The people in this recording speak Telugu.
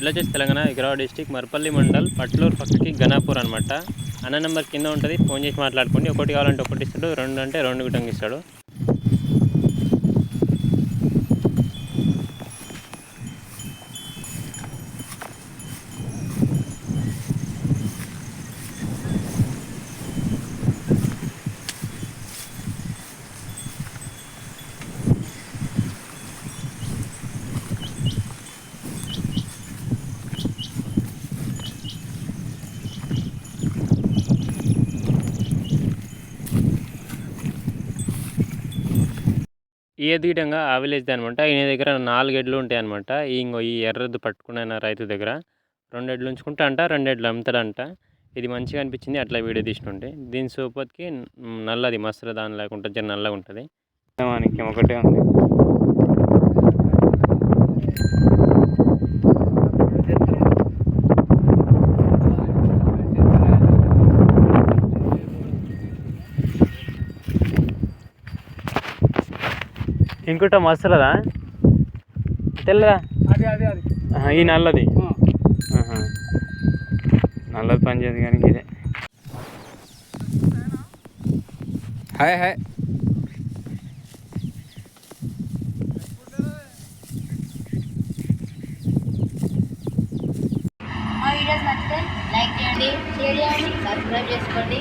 ఎడ్ల వచ్చేసి తెలంగాణ వికారాబాద్ డిస్టిక్ మర్పల్లి మండల్ పట్లూరు పక్కకి గణాపూర్ అనమాట. అన్న నెంబర్ కింద ఉంటుంది, ఫోన్ చేసి మాట్లాడుకోండి. ఒకటి కావాలంటే ఒకటి ఇస్తాడు, రెండు అంటే రెండు గుటంగా ఇస్తాడు. ఈ ఎద్దుగిటంగా ఆ విలేజ్ది అనమాట. ఈయన దగ్గర 4 ఎడ్లు ఉంటాయి అనమాట. ఇంకో ఈ ఎర్రది పట్టుకున్న రైతు దగ్గర 2 ఎడ్లు ఉంచుకుంటా అంట, 2 ఎడ్లు అమ్ముతాడంట. ఇది మంచిగా అనిపించింది, అట్లా వీడియో తీసినుంటే. దీని సోపతికి నల్లది మసలు దాని లేకుండా జర నల్లగా ఉంటుంది. ఒకటే ఉంది. ఇంకోట మసలదా తెల్లదా? ఈ నల్లది నల్లది పనిచేయదు కానీ ఇదే. Hi hi. మా వీడియోస్ నచ్చితే లైక్ చేయండి, షేర్ చేయండి, సబ్స్క్రైబ్ చేసుకోండి.